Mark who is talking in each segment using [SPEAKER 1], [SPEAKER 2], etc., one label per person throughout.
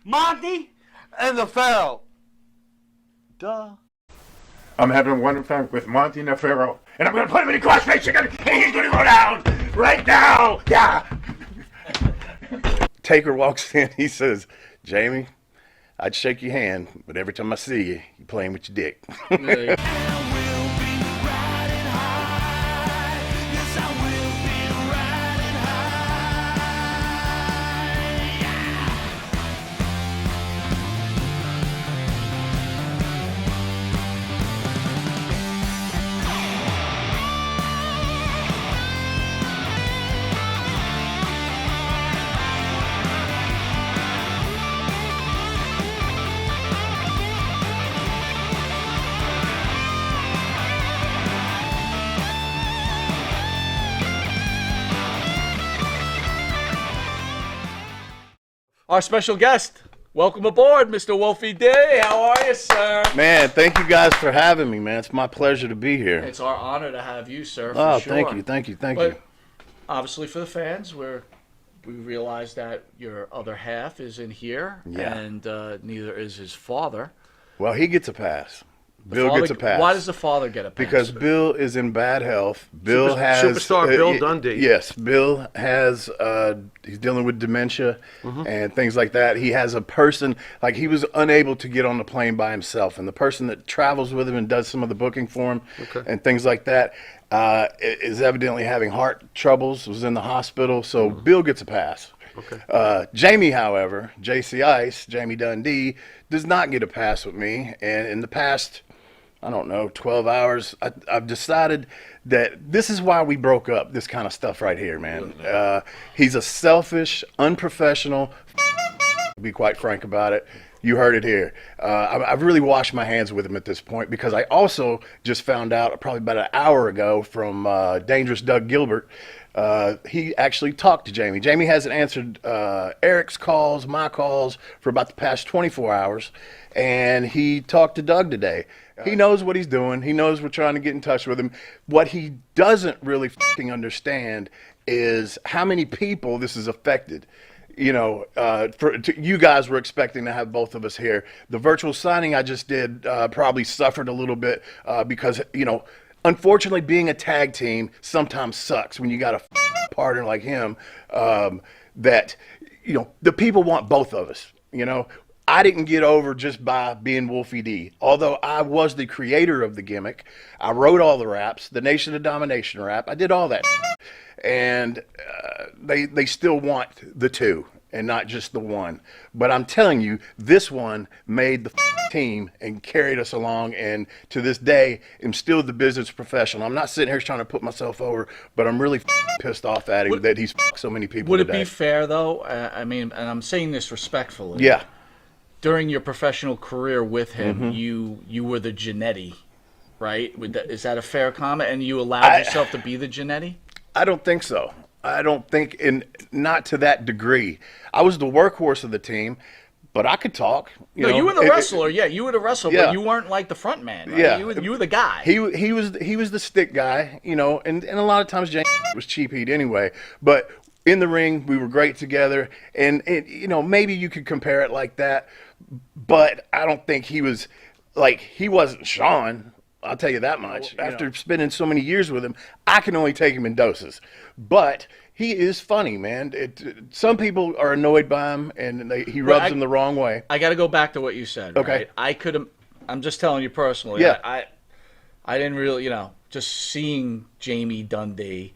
[SPEAKER 1] Monty and the Pharaoh.
[SPEAKER 2] Duh. I'm having one fun with Monty and the Pharaoh, and I'm gonna put him in a crossface chicken, and he's gonna go down right now. Yeah. Taker walks in. He says, "Jamie, I'd shake your hand, but every time I see you, you're playing with your dick."
[SPEAKER 3] Our special guest, welcome aboard, Mr. Wolfie D. How are you, sir?
[SPEAKER 2] Man, thank you guys for having me, man. It's my pleasure to be here.
[SPEAKER 3] It's our honor to have you, sir.
[SPEAKER 2] Oh,
[SPEAKER 3] for sure.
[SPEAKER 2] thank you.
[SPEAKER 3] But obviously, for the fans, we realize that your other half is in here, and neither is his father.
[SPEAKER 2] Well, he gets a pass. Bill gets a pass.
[SPEAKER 3] Why does the father get a pass?
[SPEAKER 2] Because Bill is in bad health. Bill has
[SPEAKER 4] superstar Bill Dundee.
[SPEAKER 2] Yes, Bill has. He's dealing with dementia and things like that. He has a person like he was unable to get on the plane by himself, and the person that travels with him and does some of the booking for him and things like that is evidently having heart troubles. Was in the hospital, so Bill gets a pass. Jamie, however, JC Ice, Jamie Dundee, does not get a pass with me, and in the past, I don't know, 12 hours, I've decided that this is why we broke up, this kind of stuff right here, man. He's a selfish, unprofessional, to be quite frank about it. You heard it here. I've really washed my hands with him at this point because I also just found out probably about an hour ago from Dangerous Doug Gilbert. He actually talked to Jamie. Jamie hasn't answered Eric's calls, my calls for about the past 24 hours, and he talked to Doug today. He knows what he's doing. He knows we're trying to get in touch with him. What he doesn't really fucking understand is how many people this has affected. You know, you guys were expecting to have both of us here. The virtual signing I just did probably suffered a little bit because, you know, unfortunately, being a tag team sometimes sucks when you got a partner like him that, you know, the people want both of us, you know. I didn't get over just by being Wolfie D. Although I was the creator of the gimmick, I wrote all the raps, the Nation of Domination rap. I did all that. And they still want the two and not just the one. But I'm telling you, this one made the team and carried us along, and to this day, am still the business professional. I'm not sitting here trying to put myself over, but I'm really pissed off at him that he's so many people
[SPEAKER 3] Would
[SPEAKER 2] today.
[SPEAKER 3] it be fair, though? I mean, and I'm saying this respectfully.
[SPEAKER 2] Yeah.
[SPEAKER 3] During your professional career with him, you were the Genetti, right? Is that a fair comment? And you allowed yourself to be the Genetti?
[SPEAKER 2] I don't think so. I don't think, not to that degree. I was the workhorse of the team, but I could talk.
[SPEAKER 3] You were the wrestler. You were the wrestler, but you weren't like the front man. Right?
[SPEAKER 2] Yeah,
[SPEAKER 3] you were the guy.
[SPEAKER 2] He was the stick guy, you know, and a lot of times James was cheap heat anyway. But in the ring, we were great together, and you know, maybe you could compare it like that, but I don't think he wasn't Sean. I'll tell you that much. After spending so many years with him, I can only take him in doses. But he is funny, man. Some people are annoyed by him, and he rubs them the wrong way.
[SPEAKER 3] I got to go back to what you said.
[SPEAKER 2] Okay.
[SPEAKER 3] Right? I'm just telling you personally.
[SPEAKER 2] Yeah.
[SPEAKER 3] I didn't really, just seeing Jamie Dundee.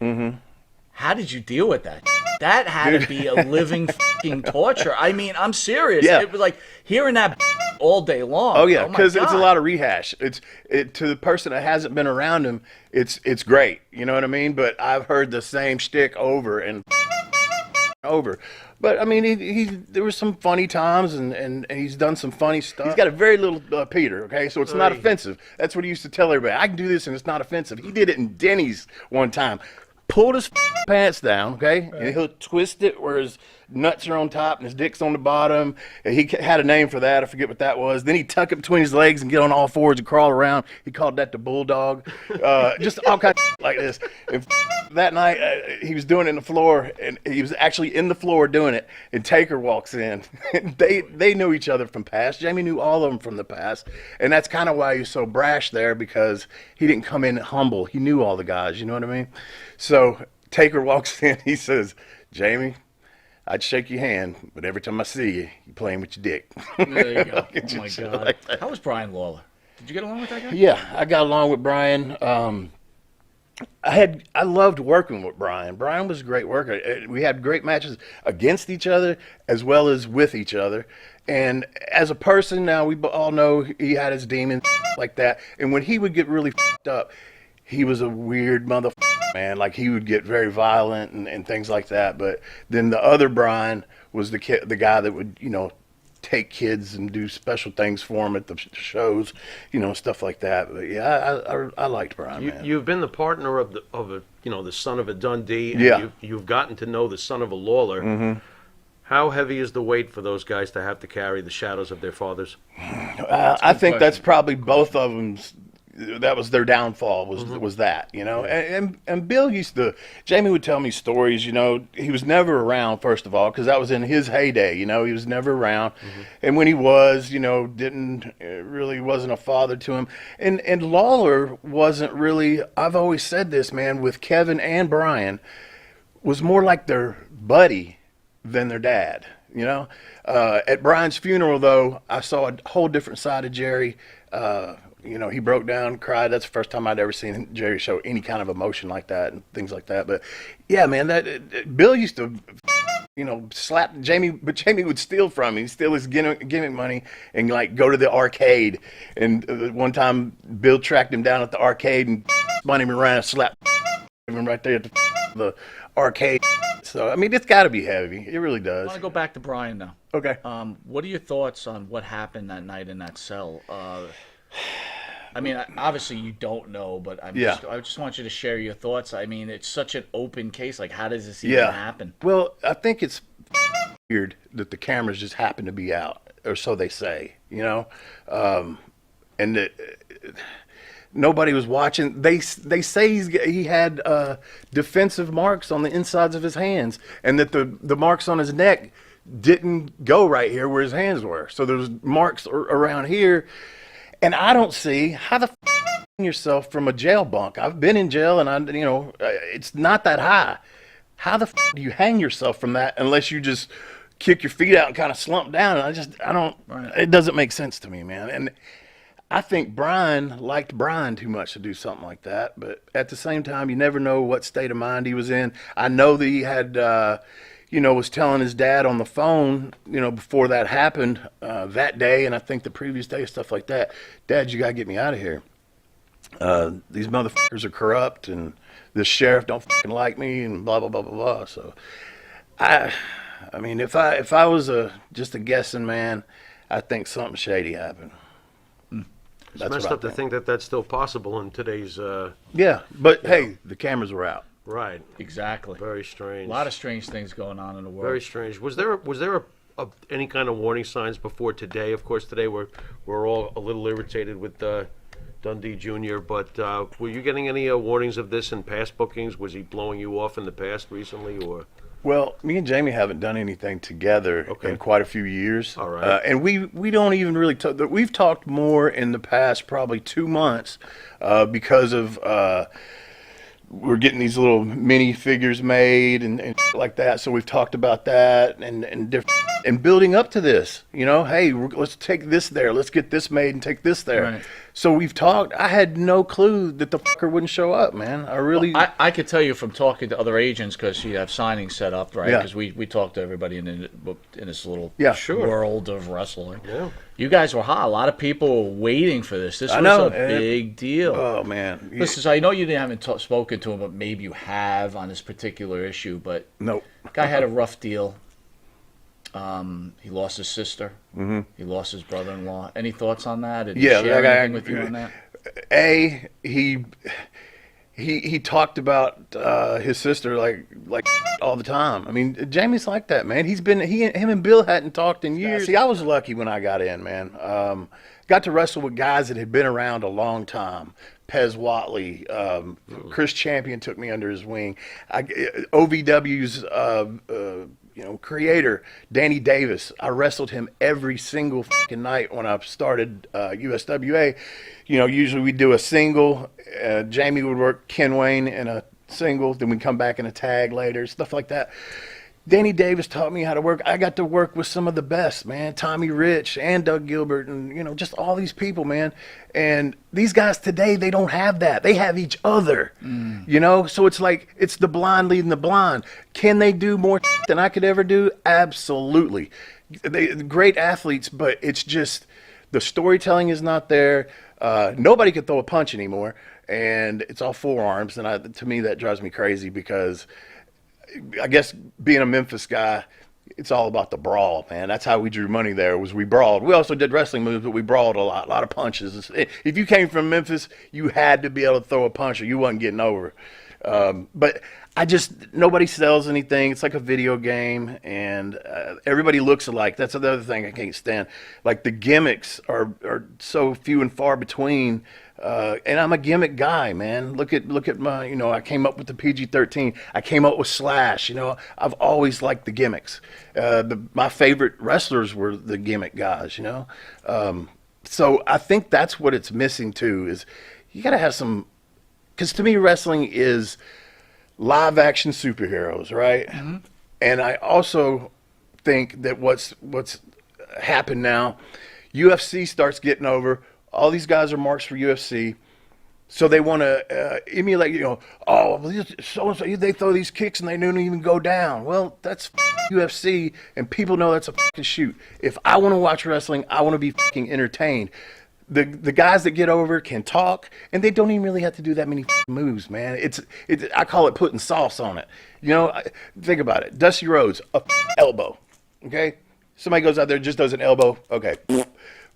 [SPEAKER 3] How did you deal with that? That had to be a living fucking torture. I mean, I'm serious.
[SPEAKER 2] Yeah.
[SPEAKER 3] It was like hearing that all day long.
[SPEAKER 2] Oh yeah, because it's a lot of rehash. To the person that hasn't been around him, it's great. You know what I mean? But I've heard the same shtick over and over. But I mean, there were some funny times, and he's done some funny stuff. He's got a very little Peter, okay, so it's not offensive. That's what he used to tell everybody. I can do this, and it's not offensive. He did it in Denny's one time. Pulled his pants down, okay, and he'll twist it where his nuts are on top and his dick's on the bottom. And he had a name for that. I forget what that was. Then he'd tuck it between his legs and get on all fours and crawl around. He called that the bulldog. Just all kinds of like this. And that night, he was doing it in the floor, and he was actually in the floor doing it. And Taker walks in. They knew each other from past. Jamie knew all of them from the past, and that's kind of why he was so brash there, because he didn't come in humble. He knew all the guys. You know what I mean? So Taker walks in. He says, "Jamie, I'd shake your hand, but every time I see you, you're playing with your dick."
[SPEAKER 3] There you go. Oh my God. Like how was Brian Lawler? Did you get along with that guy?
[SPEAKER 2] Yeah, I got along with Brian. I loved working with Brian. Brian was a great worker. We had great matches against each other as well as with each other. And as a person, now we all know he had his demons like that. And when he would get really fucked up, he was a weird motherfucker, man. Like he would get very violent and things like that. But then the other Brian was the guy that would, take kids and do special things for them at the shows, stuff like that. But yeah, I liked Brian, man.
[SPEAKER 4] You've been the partner of the son of a Dundee, and
[SPEAKER 2] Yeah.
[SPEAKER 4] you've gotten to know the son of a Lawler.
[SPEAKER 2] Mm-hmm.
[SPEAKER 4] How heavy is the weight for those guys to have to carry the shadows of their fathers?
[SPEAKER 2] I think that's probably both of them's. That was their downfall. Was that, And Bill Jamie would tell me stories. He was never around, first of all, because that was in his heyday. He was never around, and when he was, wasn't a father to him. And Lawler wasn't really. I've always said this, man, with Kevin and Brian, was more like their buddy than their dad. At Brian's funeral, though, I saw a whole different side of Jerry. He broke down, cried. That's the first time I'd ever seen Jerry show any kind of emotion like that and things like that. But yeah, man, Bill used to, slap Jamie, but Jamie would steal from him. He'd steal his gimmick money and like go to the arcade. And one time, Bill tracked him down at the arcade and spun him around and slapped him right there at the arcade. So I mean, it's got to be heavy. It really does.
[SPEAKER 3] I want to go back to Brian now.
[SPEAKER 2] Okay.
[SPEAKER 3] What are your thoughts on what happened that night in that cell? I mean, obviously you don't know, but I just want you to share your thoughts. I mean, it's such an open case. Like, how does this even happen?
[SPEAKER 2] Well, I think it's weird that the cameras just happen to be out, or so they say, and that nobody was watching. They say he had defensive marks on the insides of his hands, and that the marks on his neck didn't go right here where his hands were. So there's marks around here. And I don't see how the yourself from a jail bunk. I've been in jail, and it's not that high. How the do you hang yourself from that unless you just kick your feet out and kind of slump down? And I don't. Right. It doesn't make sense to me, man. And I think Brian liked Brian too much to do something like that. But at the same time, you never know what state of mind he was in. I know that he had. Was telling his dad on the phone, before that happened that day, and I think the previous day, stuff like that. Dad, you got to get me out of here. These motherfuckers are corrupt, and this sheriff don't fucking like me, and blah, blah, blah, blah, blah. So, I mean, if I was just a guessing man, I think something shady happened.
[SPEAKER 4] It's messed up to think that that's still possible in today's...
[SPEAKER 2] yeah, but hey, the cameras were out.
[SPEAKER 4] Right.
[SPEAKER 3] Exactly.
[SPEAKER 4] Very strange.
[SPEAKER 3] A lot of strange things going on in the world.
[SPEAKER 4] Very strange. Was there any kind of warning signs before today? Of course, today we're all a little irritated with Dundee Jr., but were you getting any warnings of this in past bookings? Was he blowing you off in the past recently, or?
[SPEAKER 2] Well, me and Jamie haven't done anything together in quite a few years.
[SPEAKER 4] All right.
[SPEAKER 2] And we don't even really talk. We've talked more in the past probably 2 months because of we're getting these little mini figures made and like that. So we've talked about that and different and building up to this. Hey, let's take this there. Let's get this made and take this there.
[SPEAKER 3] Right.
[SPEAKER 2] So we've talked. I had no clue that the fucker wouldn't show up, man. I really.
[SPEAKER 3] Well, I could tell you from talking to other agents, because you have signings set up, right?
[SPEAKER 2] Yeah.
[SPEAKER 3] Because we talk to everybody in this little
[SPEAKER 2] Sure.
[SPEAKER 3] world of wrestling.
[SPEAKER 4] Yeah.
[SPEAKER 3] You guys were hot. A lot of people were waiting for this. This was a big deal.
[SPEAKER 2] Oh man.
[SPEAKER 3] Listen, so I know you haven't spoken to him, but maybe you have on this particular issue. But
[SPEAKER 2] Nope.
[SPEAKER 3] Guy had a rough deal. He lost his sister. Mm-hmm. He lost his brother-in-law. Any thoughts on that? Did he share anything with you on that?
[SPEAKER 2] He talked about his sister like all the time. I mean, Jamie's like that, man. Him and Bill hadn't talked in years. See, I was lucky when I got in, man. Got to wrestle with guys that had been around a long time. Pez Watley, Chris Champion took me under his wing. OVW's creator, Danny Davis. I wrestled him every single fucking night when I started USWA. Usually we do a single. Jamie would work Ken Wayne in a single, then we come back in a tag later, stuff like that. Danny Davis taught me how to work. I got to work with some of the best, man. Tommy Rich and Doug Gilbert and, just all these people, man. And these guys today, they don't have that. They have each other, So it's like, it's the blind leading the blind. Can they do more than I could ever do? Absolutely. They're great athletes, but it's just the storytelling is not there. Nobody can throw a punch anymore, and it's all forearms. And to me, that drives me crazy because I guess being a Memphis guy, it's all about the brawl, man. That's how we drew money there, was we brawled. We also did wrestling moves, but we brawled a lot of punches. If you came from Memphis, you had to be able to throw a punch or you wasn't getting over. But nobody sells anything. It's like a video game, and everybody looks alike. That's another thing I can't stand. Like, the gimmicks are so few and far between. And I'm a gimmick guy, man. Look at my, I came up with the PG-13. I came up with Slash. I've always liked the gimmicks. My favorite wrestlers were the gimmick guys. So I think that's what it's missing too. Is you got to have some, because to me wrestling is live action superheroes, right? Mm-hmm. And I also think that what's happened now, UFC starts getting over. All these guys are marks for UFC, so they want to emulate. So-and-so, they throw these kicks and they don't even go down. Well, that's UFC, and people know that's a fucking shoot. If I want to watch wrestling, I want to be fucking entertained. The guys that get over can talk, and they don't even really have to do that many moves, man. I call it putting sauce on it. Think about it. Dusty Rhodes, elbow, okay? Somebody goes out there, just does an elbow, okay.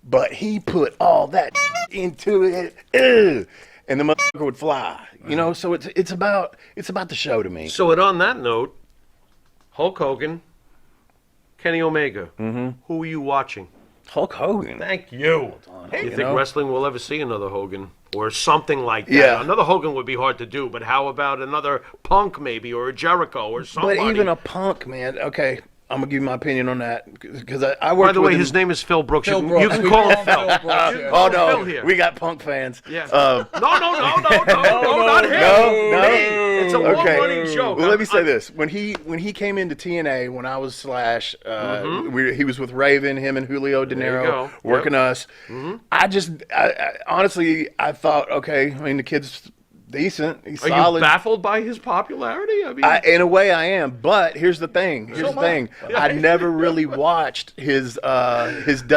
[SPEAKER 2] But he put all that into it, and the motherfucker would fly. So it's about the show to me.
[SPEAKER 4] So on that note, Hulk Hogan, Kenny Omega, who are you watching?
[SPEAKER 2] Hulk Hogan.
[SPEAKER 4] Thank you. Do you think wrestling will ever see another Hogan or something like that?
[SPEAKER 2] Yeah.
[SPEAKER 4] Another Hogan would be hard to do, but how about another Punk maybe, or a Jericho or somebody?
[SPEAKER 2] But even a Punk, man, okay. I'm going to give you my opinion on that because I worked.
[SPEAKER 4] By the way,
[SPEAKER 2] with
[SPEAKER 4] his name is Phil Brooks.
[SPEAKER 3] Phil
[SPEAKER 4] You
[SPEAKER 3] Brooks.
[SPEAKER 4] can call him Phil.
[SPEAKER 2] Oh no,
[SPEAKER 4] Phil here.
[SPEAKER 2] we got Punk fans.
[SPEAKER 4] Yeah. No, not him.
[SPEAKER 2] No.
[SPEAKER 4] Me. It's a long-running joke.
[SPEAKER 2] Well, let me say this: when he came into TNA, when I was Slash, he was with Raven, him and Julio De Niro working us. I honestly, I thought, okay, I mean, the kid's decent. He's solid.
[SPEAKER 4] Are you baffled by his popularity? I mean,
[SPEAKER 2] in a way, I am. But here's the thing. I never really watched his WWE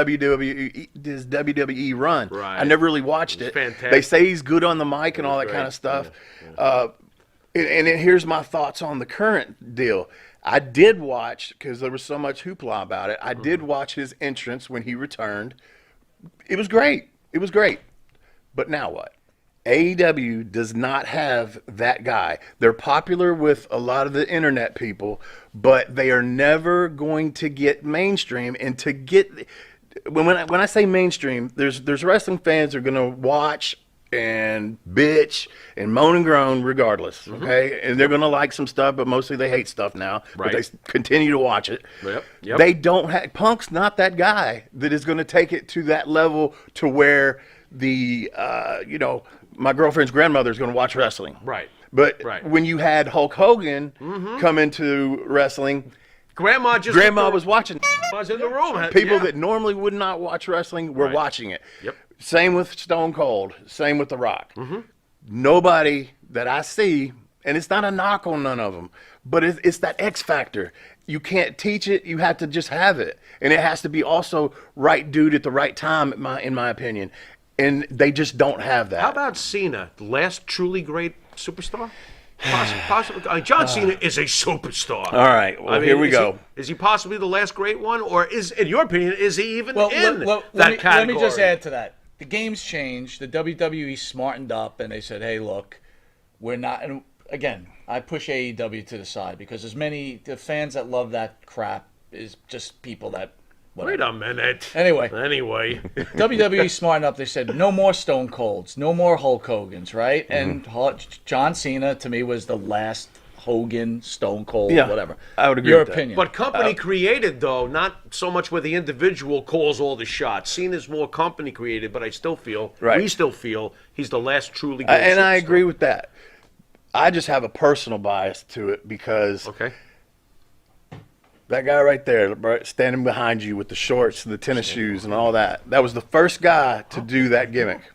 [SPEAKER 2] run.
[SPEAKER 4] Right.
[SPEAKER 2] I never really watched it.
[SPEAKER 4] Fantastic.
[SPEAKER 2] They say he's good on the mic and all that kind of stuff. Yeah. And here's my thoughts on the current deal. I did watch, because there was so much hoopla about it, I did watch his entrance when he returned. It was great. But now what? AEW does not have that guy. They're popular with a lot of the internet people, but they are never going to get mainstream. And to get, when I say mainstream, there's wrestling fans that are going to watch and bitch and moan and groan regardless, okay? And they're going to like some stuff, but mostly they hate stuff now.
[SPEAKER 4] Right.
[SPEAKER 2] But they continue to watch it.
[SPEAKER 4] Yep.
[SPEAKER 2] They don't have, Punk's not that guy that is going to take it to that level to where the, my girlfriend's grandmother is going to watch wrestling.
[SPEAKER 4] Right.
[SPEAKER 2] But when you had Hulk Hogan come into wrestling,
[SPEAKER 4] Grandma
[SPEAKER 2] was watching.
[SPEAKER 4] Was in the room.
[SPEAKER 2] People that normally would not watch wrestling were watching it.
[SPEAKER 4] Yep.
[SPEAKER 2] Same with Stone Cold. Same with The Rock. Nobody that I see, and it's not a knock on none of them, but it's that X factor. You can't teach it. You have to just have it, and it has to be also right dude at the right time, in my opinion. And they just don't have that.
[SPEAKER 4] How about Cena, the last truly great superstar? Possibly. John Cena is a superstar.
[SPEAKER 2] All right. Well, here we go.
[SPEAKER 4] Is he possibly the last great one, or in your opinion, is he even in that
[SPEAKER 3] let
[SPEAKER 4] category?
[SPEAKER 3] me just add to that. The game's changed. The WWE smartened up, and they said, "Hey, look, we're not." And again, I push AEW to the side because the fans that love that crap is just people that
[SPEAKER 4] Wait a minute.
[SPEAKER 3] Anyway. WWE smart enough. They said no more Stone Colds, no more Hulk Hogan's, right? And John Cena to me was the last Hogan, Stone Cold, whatever.
[SPEAKER 2] I would agree
[SPEAKER 3] Your
[SPEAKER 2] with that.
[SPEAKER 3] opinion.
[SPEAKER 4] But company created, though, not so much where the individual calls all the shots. Cena's more company created, but I still feel, we still feel, he's the last truly good
[SPEAKER 2] And I
[SPEAKER 4] superstar.
[SPEAKER 2] agree with that. I just have a personal bias to it because that guy right there, standing behind you with the shorts and the tennis shoes and all that, that was the first guy to do that gimmick.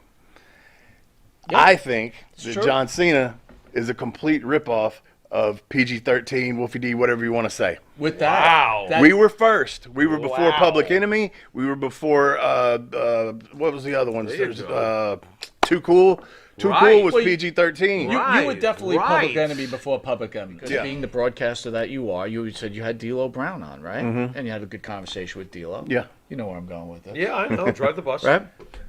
[SPEAKER 2] I think that John Cena is a complete ripoff of PG-13, Wolfie D, whatever you want to say.
[SPEAKER 3] With that,
[SPEAKER 2] We were first. We were before Public Enemy. We were before, what was the other one? Too Cool. Too Cool was PG-13.
[SPEAKER 3] You were definitely Public Enemy before Public Enemy. Because being the broadcaster that you are, you said you had D'Lo Brown on, right? And you had a good conversation with D'Lo.
[SPEAKER 2] Yeah.
[SPEAKER 3] You know where I'm going with it.
[SPEAKER 4] Yeah, I know. Drive the bus.
[SPEAKER 3] Right?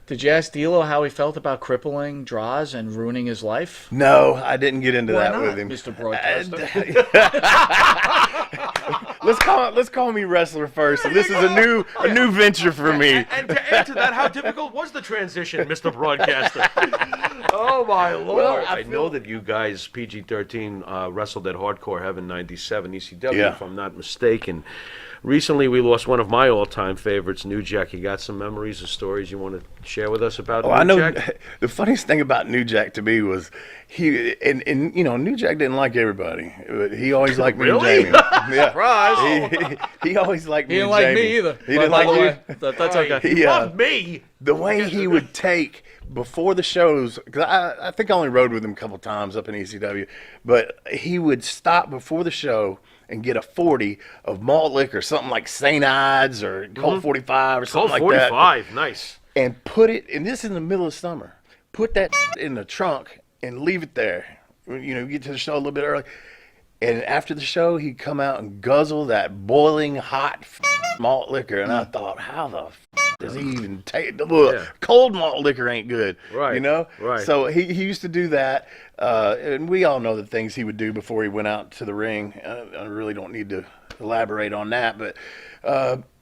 [SPEAKER 3] Did you ask D'Lo how he felt about crippling Draws and ruining his life?
[SPEAKER 2] No, I didn't get into
[SPEAKER 3] Why
[SPEAKER 2] that
[SPEAKER 3] not,
[SPEAKER 2] with him.
[SPEAKER 3] Mr. Broadcaster?
[SPEAKER 2] Let's call me wrestler first. And this is a new venture for me.
[SPEAKER 4] And to add to that, how difficult was the transition, Mr. Broadcaster? Oh, my Lord.
[SPEAKER 2] Well,
[SPEAKER 4] I know that you guys, PG-13, wrestled at Hardcore Heaven 97 ECW, if I'm not mistaken. Recently, we lost one of my all-time favorites, New Jack. You got some memories or stories you want to share with us about New Jack?
[SPEAKER 2] I know. The funniest thing about New Jack to me was and you know, New Jack didn't like everybody. But he always liked me and Jamie. Yeah.
[SPEAKER 4] Surprise!
[SPEAKER 2] He always liked me
[SPEAKER 3] He
[SPEAKER 2] and
[SPEAKER 3] didn't like
[SPEAKER 2] Jamie.
[SPEAKER 3] me either.
[SPEAKER 2] He didn't like you?
[SPEAKER 3] That's okay.
[SPEAKER 4] He loved me!
[SPEAKER 2] The way he would take before the shows, because I think I only rode with him a couple times up in ECW, but he would stop before the show and get a 40 of malt liquor, something like St. Ides or Colt 45 or something
[SPEAKER 4] Colt
[SPEAKER 2] like that.
[SPEAKER 4] 45, nice.
[SPEAKER 2] And put it, and this is in the middle of summer, put that in the trunk and leave it there. You know, get to the show a little bit early. And after the show, he'd come out and guzzle that boiling hot malt liquor. And I thought, how the does he even take the cold malt liquor ain't good,
[SPEAKER 4] Right,
[SPEAKER 2] you know?
[SPEAKER 4] right.
[SPEAKER 2] So he used to do that. And we all know the things he would do before he went out to the ring. I really don't need to elaborate on that. But,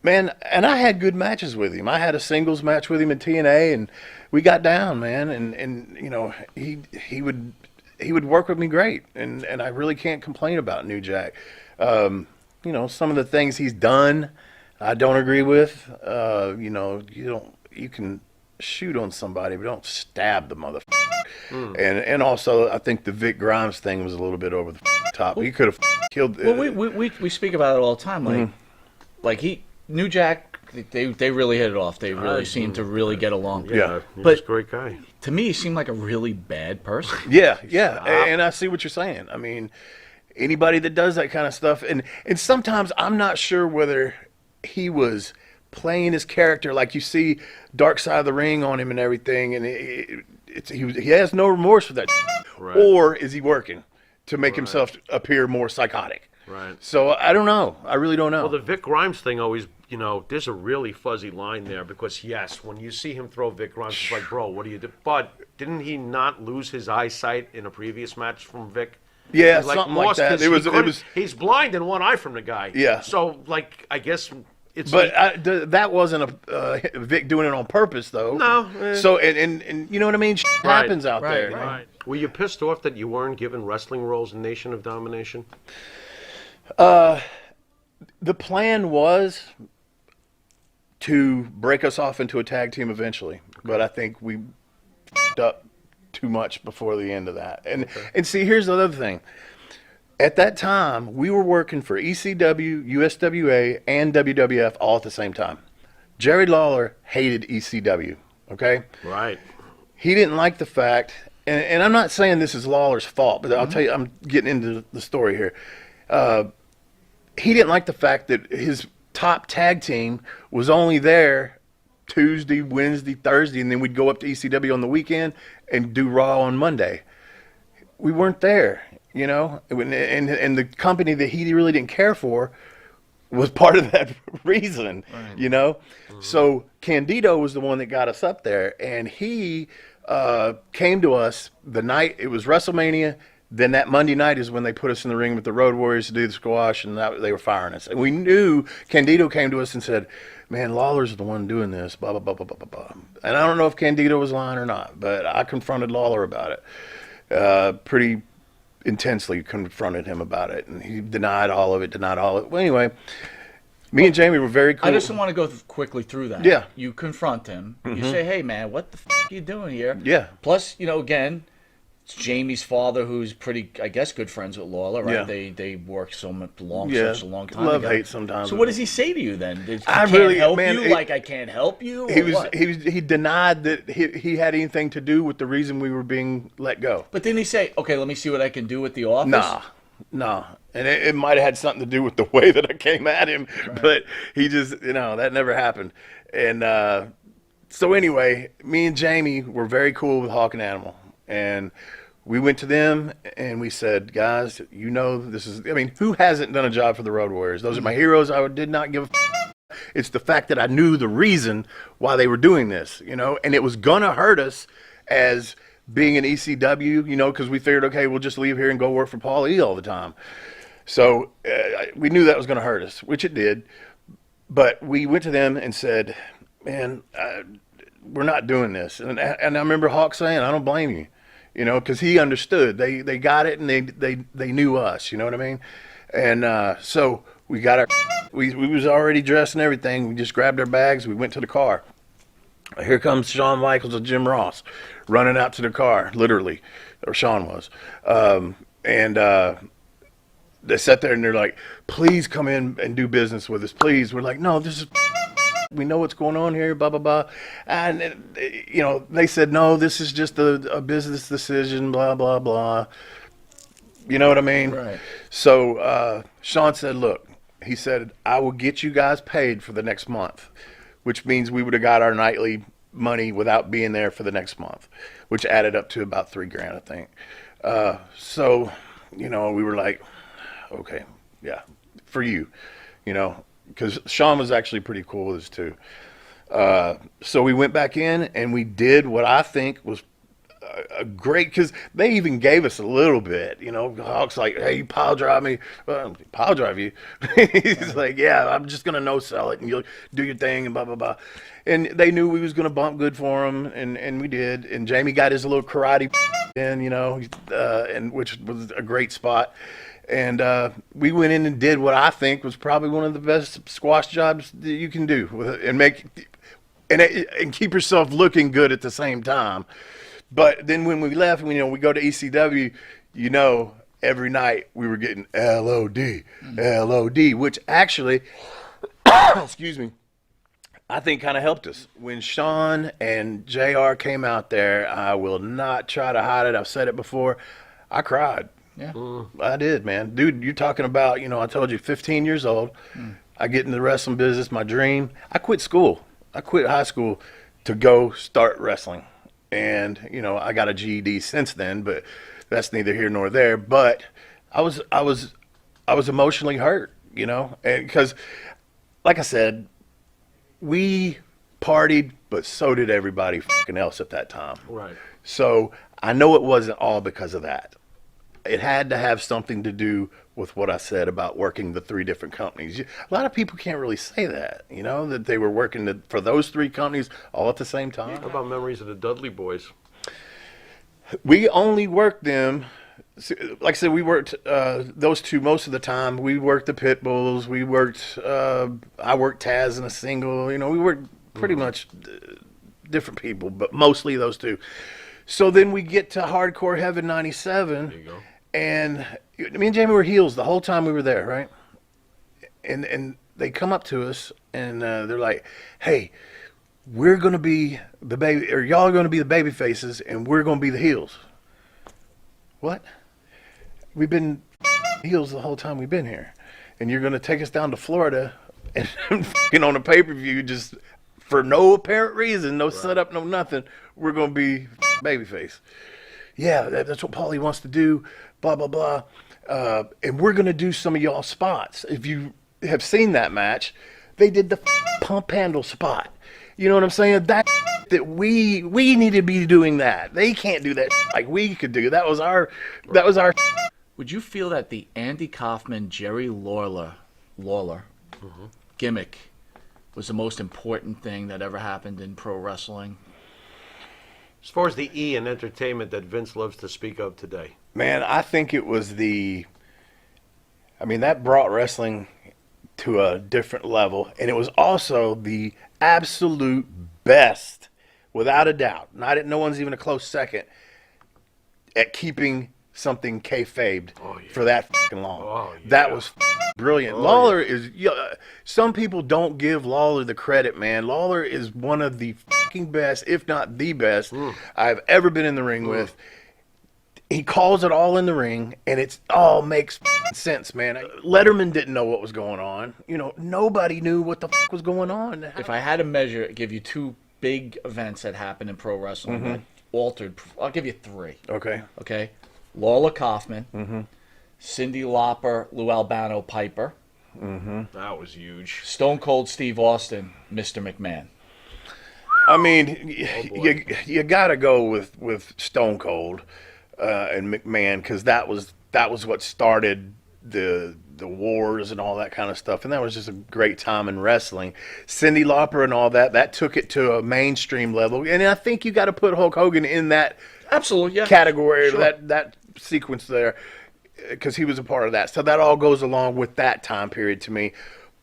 [SPEAKER 2] man, and I had good matches with him. I had a singles match with him in TNA, and we got down, man. And you know, he would work with me great, and I really can't complain about New Jack. You know, some of the things he's done, I don't agree with. You know, you can shoot on somebody, but don't stab the motherfucker. And also, I think the Vic Grimes thing was a little bit over the top. He could have killed.
[SPEAKER 3] Well, we speak about it all the time. Like New Jack, they really hit it off. They really seemed to really get along.
[SPEAKER 2] Yeah.
[SPEAKER 4] He's a great guy.
[SPEAKER 3] To me, he seemed like a really bad person.
[SPEAKER 2] Yeah. And I see what you're saying. I mean, anybody that does that kind of stuff, and sometimes I'm not sure whether he was playing his character, like you see Dark Side of the Ring on him and everything, and he has no remorse for that, or is he working to make himself appear more psychotic?
[SPEAKER 4] Right.
[SPEAKER 2] So I don't know. I really don't know.
[SPEAKER 4] Well, the Vic Grimes thing always, you know, there's a really fuzzy line there because, yes, when you see him throw Vic Grimes, it's like, bro, what do you do? But didn't he not lose his eyesight in a previous match from Vic?
[SPEAKER 2] Yeah,
[SPEAKER 4] He,
[SPEAKER 2] something like that.
[SPEAKER 4] He's blind in one eye from the guy.
[SPEAKER 2] Yeah.
[SPEAKER 4] So, like, I guess it's.
[SPEAKER 2] But that wasn't a Vic doing it on purpose, though.
[SPEAKER 4] No.
[SPEAKER 2] So and you know what I mean? Shit happens out there.
[SPEAKER 4] Right. Were you pissed off that you weren't given wrestling roles in Nation of Domination?
[SPEAKER 2] The plan was to break us off into a tag team eventually, but I think we f***ed up too much before the end of that. And see, here's the other thing. At that time, we were working for ECW, USWA, and WWF all at the same time. Jerry Lawler hated ECW, okay?
[SPEAKER 4] Right.
[SPEAKER 2] He didn't like the fact, and I'm not saying this is Lawler's fault, but I'll tell you, I'm getting into the story here. He didn't like the fact that his top tag team was only there Tuesday, Wednesday, Thursday, and then we'd go up to ECW on the weekend and do Raw on Monday. We weren't there, you know, and the company that he really didn't care for was part of that reason, you know. So Candido was the one that got us up there, and he came to us the night it was WrestleMania Then that Monday night is when they put us in the ring with the Road Warriors to do the squash, and they were firing us. And we knew Candido came to us and said, man, Lawler's the one doing this, blah, blah, blah, blah, blah, blah, blah. And I don't know if Candido was lying or not, but I confronted Lawler about it. Pretty intensely confronted him about it. And he denied all of it. Well, anyway, me and Jamie were very cool.
[SPEAKER 3] I just want to go quickly through that.
[SPEAKER 2] Yeah.
[SPEAKER 3] You confront him. You say, hey, man, what the f*** are you doing here?
[SPEAKER 2] Yeah.
[SPEAKER 3] Plus, again, it's Jamie's father, who's pretty, I guess, good friends with Lawler, right?
[SPEAKER 2] Yeah.
[SPEAKER 3] They worked such a long time
[SPEAKER 2] love
[SPEAKER 3] together.
[SPEAKER 2] hate sometimes.
[SPEAKER 3] So what does he say to you then?
[SPEAKER 2] I
[SPEAKER 3] Can't help you?
[SPEAKER 2] He denied that he had anything to do with the reason we were being let go.
[SPEAKER 3] But didn't he say, okay, let me see what I can do with the office?
[SPEAKER 2] No. And it might have had something to do with the way that I came at him, right. But he just, that never happened. And so anyway, me and Jamie were very cool with Hawk and Animal. And we went to them and we said, guys, this is, who hasn't done a job for the Road Warriors? Those are my heroes. I did not give a It's the fact that I knew the reason why they were doing this, and it was going to hurt us as being an ECW, because we figured, okay, we'll just leave here and go work for Paul E all the time. So we knew that was going to hurt us, which it did. But we went to them and said, man, we're not doing this. And I remember Hawk saying, I don't blame you. Because he understood. They got it, and they knew us. You know what I mean? And so we got we was already dressed and everything. We just grabbed our bags. We went to the car. Here comes Shawn Michaels and Jim Ross running out to the car, literally, or Shawn was. And they sat there and they're like, please come in and do business with us, please. We're like, no, this is. We know what's going on here, blah, blah, blah. And, they said, no, this is just a business decision, blah, blah, blah. You know what I mean?
[SPEAKER 3] Right.
[SPEAKER 2] So Shawn said, look, he said, I will get you guys paid for the next month, which means we would have got our nightly money without being there for the next month, which added up to about $3,000, I think. So, we were like, okay, yeah, for you, because Shawn was actually pretty cool with us too. So we went back in and we did what I think was a great, because they even gave us a little bit. Hawk's like, hey, you pile drive me. Well, pile drive you? He's like, yeah, I'm just going to no-sell it and you'll do your thing and blah, blah, blah. And they knew we was going to bump good for them, and we did. And Jamie got his little karate in, and which was a great spot. And we went in and did what I think was probably one of the best squash jobs that you can do, and keep yourself looking good at the same time. But then when we left, we go to ECW, every night we were getting LOD, LOD, which actually, excuse me, I think kind of helped us. When Shawn and JR came out there, I will not try to hide it. I've said it before. I cried.
[SPEAKER 3] Yeah.
[SPEAKER 2] I did, man. Dude, you're talking about, I told you 15 years old. I get in the wrestling business, my dream. I quit school. I quit high school to go start wrestling. And, I got a GED since then, but that's neither here nor there. But I was emotionally hurt, and because, like I said, we partied, but so did everybody fucking else at that time.
[SPEAKER 4] Right.
[SPEAKER 2] So I know it wasn't all because of that. It had to have something to do with what I said about working the 3 different companies. A lot of people can't really say that, that they were working for those 3 companies all at the same time.
[SPEAKER 4] How about memories of the Dudley Boys?
[SPEAKER 2] We only worked them. Like I said, we worked those 2 most of the time. We worked the Pit Bulls. We worked. I worked Taz in a single. We worked pretty much different people, but mostly those 2. So then we get to Hardcore Heaven '97.
[SPEAKER 4] There you go.
[SPEAKER 2] And me and Jamie were heels the whole time we were there, right? And they come up to us and they're like, "Hey, we're gonna be the baby, or y'all are gonna be the baby faces, and we're gonna be the heels." What? We've been heels the whole time we've been here, and you're gonna take us down to Florida and on a pay-per-view just for no apparent reason, no setup, no nothing. We're gonna be babyface. Yeah, that's what Paulie wants to do. Blah blah blah. And we're gonna do some of y'all spots. If you have seen that match, they did the pump handle spot. You know what I'm saying? That that we need to be doing that. They can't do that like we could do. That was our.
[SPEAKER 3] Would you feel that the Andy Kaufman, Jerry Lawler gimmick was the most important thing that ever happened in pro wrestling?
[SPEAKER 4] As far as the E in entertainment that Vince loves to speak of today.
[SPEAKER 2] Man, I think it was that brought wrestling to a different level, and it was also the absolute best, without a doubt. No one's even a close second at keeping something kayfabed for that fucking long.
[SPEAKER 4] Oh, yeah.
[SPEAKER 2] That was brilliant. Lawler is. Some people don't give Lawler the credit, man. Lawler is one of the fucking best, if not the best, I've ever been in the ring with. He calls it all in the ring, and it all makes sense, man. Letterman didn't know what was going on. Nobody knew what the fuck was going on.
[SPEAKER 3] If I had to give you two big events that happened in pro wrestling that altered, I'll give you three.
[SPEAKER 2] Okay.
[SPEAKER 3] Lawler Kaufman, Cyndi Lauper, Lou Albano Piper,
[SPEAKER 4] That was huge.
[SPEAKER 3] Stone Cold Steve Austin, Mr. McMahon.
[SPEAKER 2] I mean, you got to go with Stone Cold and McMahon, because that was what started the wars and all that kind of stuff, and that was just a great time in wrestling. Cyndi Lauper and all that took it to a mainstream level, and I think you got to put Hulk Hogan in that category,
[SPEAKER 3] Sure.
[SPEAKER 2] that sequence there, because he was a part of that. So that all goes along with that time period to me.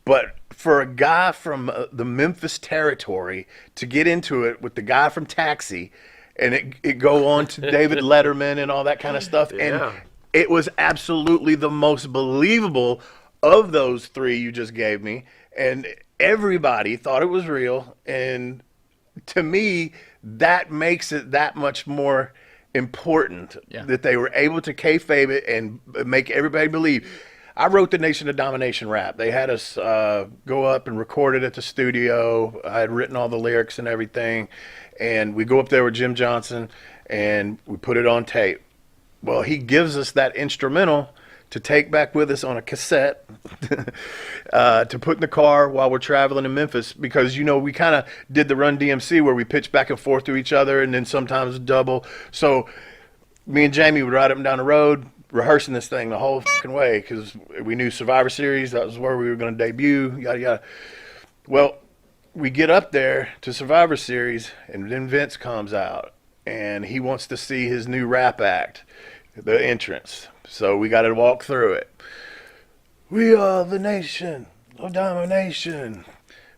[SPEAKER 2] But for a guy from the Memphis territory to get into it with the guy from Taxi, and it go on to David Letterman and all that kind of stuff, and it was absolutely the most believable of those three you just gave me, and everybody thought it was real. And to me, that makes it that much more important that they were able to kayfabe it and make everybody believe. I wrote the Nation of Domination rap. They had us go up and record it at the studio. I had written all the lyrics and everything, and we go up there with Jim Johnson and we put it on tape. Well, he gives us that instrumental to take back with us on a cassette to put in the car while we're traveling in Memphis, because we kind of did the Run DMC where we pitch back and forth to each other and then sometimes double. So me and Jamie would ride up and down the road rehearsing this thing the whole fucking way, because we knew Survivor Series, that was where we were going to debut, yada yada. Well, we get up there to Survivor Series, and then Vince comes out and he wants to see his new rap act, the entrance. So we got to walk through it. We are the nation of domination.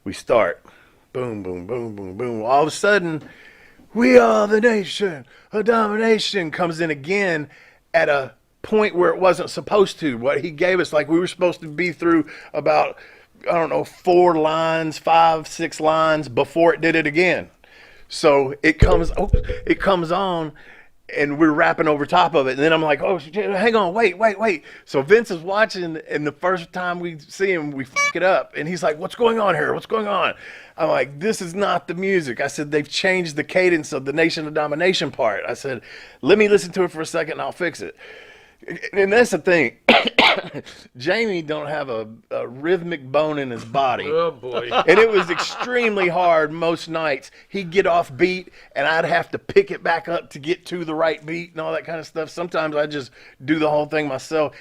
[SPEAKER 2] We start. Boom, boom, boom, boom, boom. All of a sudden, we are the nation of domination comes in again at a point where it wasn't supposed to. What he gave us, like we were supposed to be through about, 5, 6 lines before it did it again. So it comes on, and we're rapping over top of it. And then I'm like, oh, hang on, wait. So Vince is watching, and the first time we see him, we fuck it up. And he's like, what's going on here? What's going on? I'm like, this is not the music. I said, they've changed the cadence of the Nation of Domination part. I said, let me listen to it for a second and I'll fix it. And that's the thing. Jamie don't have a rhythmic bone in his body.
[SPEAKER 4] Oh, boy.
[SPEAKER 2] And it was extremely hard most nights. He'd get off beat, and I'd have to pick it back up to get to the right beat and all that kind of stuff. Sometimes I just do the whole thing myself.